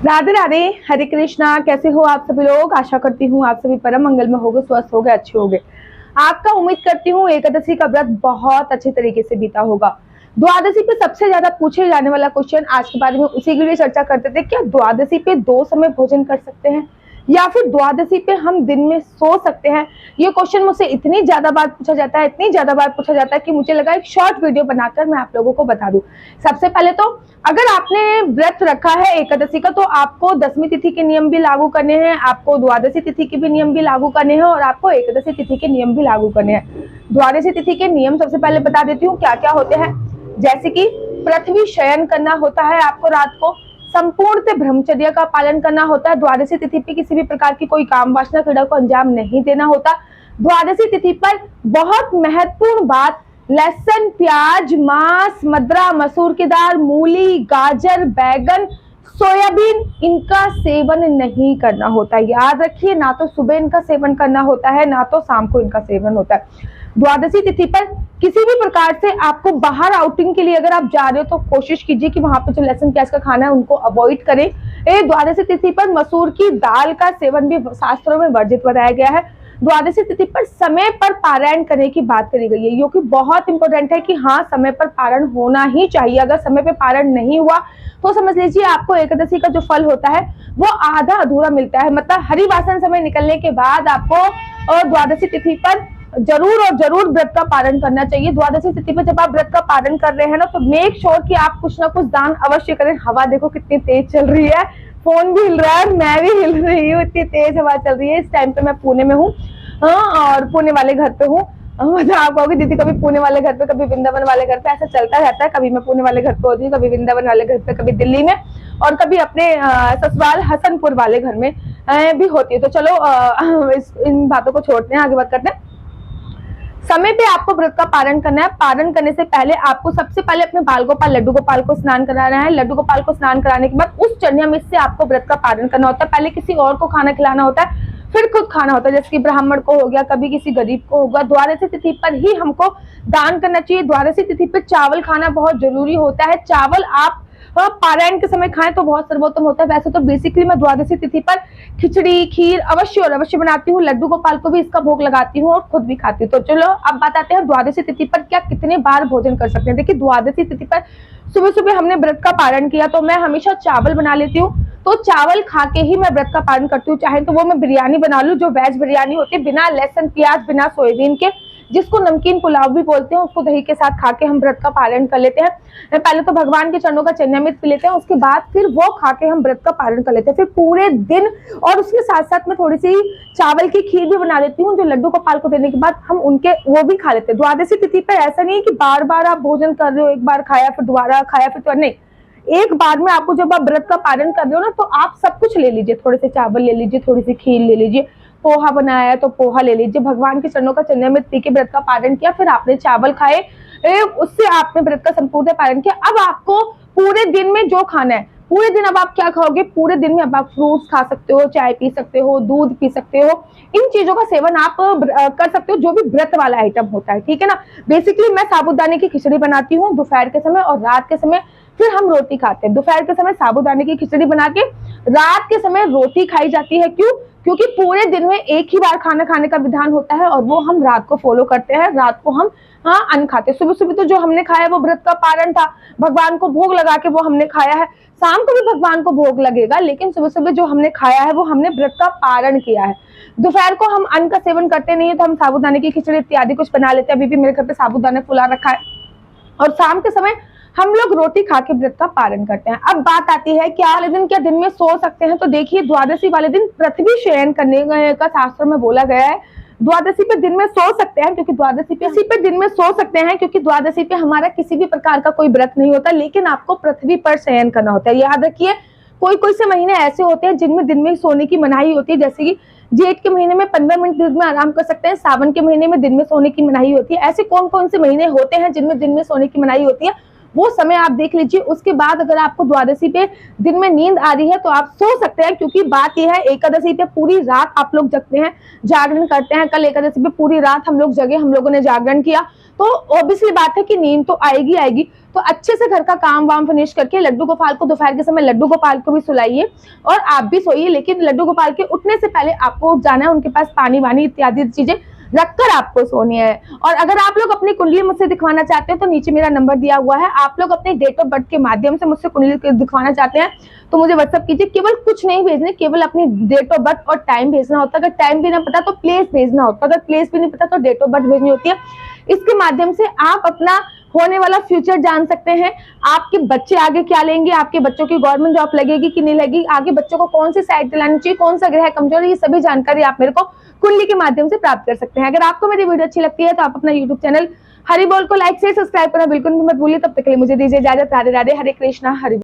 राधे राधे, हरे कृष्णा। कैसे हो आप सभी लोग? आशा करती हूँ आप सभी परम मंगल में होगे, स्वस्थ होगे, अच्छे होगे। आपका उम्मीद करती हूँ एकादशी का व्रत बहुत अच्छे तरीके से बीता होगा। द्वादशी पे सबसे ज्यादा पूछे जाने वाला क्वेश्चन आज के बारे में उसी के लिए चर्चा करते थे। क्या द्वादशी पे 2 समय भोजन कर सकते हैं या फिर द्वादशी पे हम दिन में सो सकते हैं? ये क्वेश्चन मुझसे इतनी ज्यादा बार पूछा जाता है, इतनी ज्यादा बार पूछा जाता है कि मुझे लगा एक शॉर्ट वीडियो बनाकर मैं आप लोगों को बता दूं। सबसे पहले तो अगर आपने व्रत रखा है एकादशी का तो आपको दसवीं तिथि के नियम भी लागू करने हैं, आपको द्वादशी तिथि के भी नियम भी लागू करने हैं और आपको एकादशी तिथि के नियम भी लागू करने हैं। द्वादशी तिथि के नियम सबसे पहले बता देती हूँ क्या क्या होते हैं। जैसे कि पृथ्वी शयन करना होता है आपको रात को, संपूर्ण ब्रह्मचर्य का पालन करना होता है। द्वादशी तिथि पे किसी भी प्रकार की कोई काम वासना क्रीड़ा को अंजाम नहीं देना होता। द्वादशी तिथि पर बहुत महत्वपूर्ण बात, लहसुन, प्याज, मांस, मदरा, मसूर की दाल, मूली, गाजर, बैगन, सोयाबीन, इनका सेवन नहीं करना होता है। याद रखिए, ना तो सुबह इनका सेवन करना होता है, ना तो शाम को इनका सेवन होता है। द्वादशी तिथि पर किसी भी प्रकार से आपको बाहर आउटिंग के लिए अगर आप जा रहे हो तो कोशिश कीजिए कि वहां पे जो लहसुन प्याज का खाना है उनको अवॉइड करें। द्वादशी तिथि पर मसूर की दाल का सेवन भी शास्त्रों में वर्जित बताया गया है। द्वादशी तिथि पर समय पर पारायण करने की बात करी गई है, जो कि बहुत इंपॉर्टेंट है कि हाँ, समय पर पारायण होना ही चाहिए। अगर समय पर पारायण नहीं हुआ तो समझ लीजिए आपको एकादशी का जो फल होता है वो आधा अधूरा मिलता है। मतलब हरिवासन समय निकलने के बाद आपको द्वादशी तिथि पर जरूर और जरूर व्रत का पालन करना चाहिए। द्वादशी तिथि पर जब आप व्रत का पालन कर रहे हैं ना, तो मेक श्योर कि आप कुछ ना कुछ दान अवश्य करें। हवा देखो कितनी तेज चल रही है, फोन भी हिल रहा है, मैं भी हिल रही हूँ, इतनी तेज हवा चल रही है। इस टाइम पे मैं पुणे में हूँ और पुणे वाले घर पे हूँ। मतलब आप कहोगे दीदी कभी पुणे वाले घर पे, कभी वृंदावन वाले घर पे, ऐसा चलता रहता है। कभी मैं पुणे वाले घर पे होती हूँ, कभी वृंदावन वाले घर पे, कभी दिल्ली में और कभी अपने ससुराल हसनपुर वाले घर में भी होती है। तो चलो इन बातों को छोड़ते हैं, आगे बात करते हैं। समय पे आपको व्रत का पालन करना है। पालन करने से पहले आपको सबसे पहले अपने बाल गोपाल लड्डू गोपाल को स्नान कराना है। लड्डू गोपाल को स्नान कराने के बाद उस चन्यामिष से आपको व्रत का पालन करना होता है। पहले किसी और को खाना खिलाना होता है, फिर खुद खाना होता है। जैसे कि ब्राह्मण को हो गया, कभी किसी गरीब को होगा। द्वादशी तिथि पर ही हमको दान करना चाहिए। द्वादशी तिथि पर चावल खाना बहुत जरूरी होता है। चावल आप पारायण के समय खाएं तो बहुत सर्वोत्तम होता है। वैसे तो बेसिकली मैं द्वादशी तिथि पर खिचड़ी खीर अवश्य और अवश्य बनाती हूँ। लड्डू गोपाल को भी इसका भोग लगाती हूँ और खुद भी खाती हूँ। तो चलो अब बात आते हैं द्वादशी तिथि पर क्या कितने बार भोजन कर सकते हैं। देखिए, द्वादशी तिथि पर सुबह सुबह हमने व्रत का पालन किया तो मैं हमेशा चावल बना लेती हूँ। तो चावल खा के ही मैं व्रत का पालन करती हूँ। चाहे तो वो मैं बिरयानी बना लूँ, जो वेज बिरयानी होती है, बिना लहसुन प्याज, बिना सोयाबीन के, जिसको नमकीन पुलाव भी बोलते हैं, उसको दही के साथ खा के हम व्रत का पालन कर लेते हैं। पहले तो भगवान के चरणों का चरणामृत पी लेते हैं, उसके बाद फिर वो खा के हम व्रत का पालन कर लेते हैं। फिर पूरे दिन और उसके साथ साथ में थोड़ी सी चावल की खीर भी बना लेती हूँ, जो लड्डू गोपाल को देने के बाद हम उनके वो भी खा लेते हैं। द्वादशी तिथि पर ऐसा नहीं है कि बार बार आप भोजन कर रहे हो, एक बार खाया फिर दोबारा खाया फिर तो नहीं, एक बार में आपको जब आप व्रत का पालन कर रहे हो ना, तो आप सब कुछ ले लीजिए। थोड़े से चावल ले लीजिए, थोड़ी सी खीर ले लीजिए, पोहा बनाया है तो पोहा ले लीजिए। भगवान के चरणों का चरणामृत पी के व्रत का पालन किया, फिर आपने चावल खाए, उससे आपने व्रत का संपूर्ण पालन किया। अब आपको पूरे दिन में जो खाना है, पूरे दिन अब आप क्या खाओगे? पूरे दिन में अब आप फ्रूट्स खा सकते हो, चाय पी सकते हो, दूध पी सकते हो। इन चीजों का सेवन आप कर सकते हो, जो भी व्रत वाला आइटम होता है, ठीक है ना। बेसिकली मैं साबूदाने की खिचड़ी बनाती हूँ दोपहर के समय और रात के समय फिर हम रोटी खाते हैं। दोपहर के समय साबूदाने की खिचड़ी बना के रात के समय रोटी खाई जाती है। क्यों? क्योंकि पूरे दिन में एक ही बार खाना खाने का विधान होता है और वो हम रात को फॉलो करते हैं। रात को हम अन्न खाते हैं। सुबह सुबह तो जो हमने खाया वो व्रत का पारण था, भगवान को भोग लगा के वो हमने खाया है। शाम को भी भगवान को भोग लगेगा, लेकिन सुबह सुबह जो हमने खाया है वो हमने व्रत का पारण किया है। दोपहर को हम अन्न का सेवन करते नहीं है, तो हम साबूदाने की खिचड़ी इत्यादि कुछ बना लेते हैं। अभी भी मेरे घर पे साबूदाना फुला रखा है और शाम के समय हम लोग रोटी खा के व्रत का पालन करते हैं। अब बात आती है क्या वाले दिन क्या दिन में सो सकते हैं? तो देखिए, द्वादशी वाले दिन पृथ्वी शयन करने का शास्त्र में बोला गया है। द्वादशी पे दिन में सो सकते हैं, क्योंकि द्वादशी पे दिन में सो सकते हैं क्योंकि द्वादशी पे हमारा किसी भी प्रकार का कोई व्रत नहीं होता, लेकिन आपको पृथ्वी पर शयन करना होता है। याद रखिए, कोई कोई से महीने ऐसे होते हैं जिनमें दिन में सोने की मनाही होती है। जैसे कि जेठ के महीने में 15 मिनट दिन में आराम कर सकते हैं, सावन के महीने में दिन में सोने की मनाही होती है। ऐसे कौन कौन से महीने होते हैं जिनमें दिन में सोने की मनाही होती है, वो समय आप देख लीजिए। उसके बाद अगर आपको द्वादशी पे दिन में नींद आ रही है तो आप सो सकते हैं, क्योंकि बात यह है एकादशी पे पूरी रात आप लोग जगते हैं, जागरण करते हैं। कल एकादशी पे पूरी रात हम लोग जगे, हम लोगों ने जागरण किया, तो ऑब्वियसली बात है कि नींद तो आएगी आएगी। तो अच्छे से घर का काम वाम फिनिश करके लड्डू गोपाल को, दोपहर के समय लड्डू गोपाल को भी सुलाइए और आप भी सोइए। लेकिन लड्डू गोपाल के उठने से पहले आपको उठ जाना है, उनके पास पानी वानी इत्यादि चीजें रखकर आपको सोनी है। और अगर आप लोग अपनी कुंडली मुझसे दिखवाना चाहते हैं तो नीचे मेरा नंबर दिया हुआ है, आप लोग अपने डेट ऑफ बर्थ के माध्यम से मुझसे कुंडली दिखवाना चाहते हैं तो मुझे व्हाट्सअप कीजिए। केवल कुछ नहीं भेजने, केवल अपनी डेट ऑफ बर्थ और टाइम भेजना होता है। अगर टाइम भी ना पता तो प्लेस भेजना होता है, अगर प्लेस भी नहीं पता तो डेट ऑफ बर्थ भेजनी होती है। इसके माध्यम से आप अपना होने वाला फ्यूचर जान सकते हैं। आपके बच्चे आगे क्या लेंगे, आपके बच्चों की गवर्नमेंट जॉब लगेगी कि नहीं लगेगी, आगे बच्चों को कौन सी साइड दिलानी चाहिए, कौन सा ग्रह कमजोर है, ये सभी जानकारी आप मेरे को कुंडली के माध्यम से प्राप्त कर सकते हैं। अगर आपको मेरी वीडियो अच्छी लगती है तो आप अपना यूट्यूब चैनल हरि बोल को लाइक से सब्सक्राइब करना बिल्कुल भी मत भूलिए। तब तक के लिए मुझे दीजिए इजाजत। राधे राधे, हरे कृष्णा, हरि।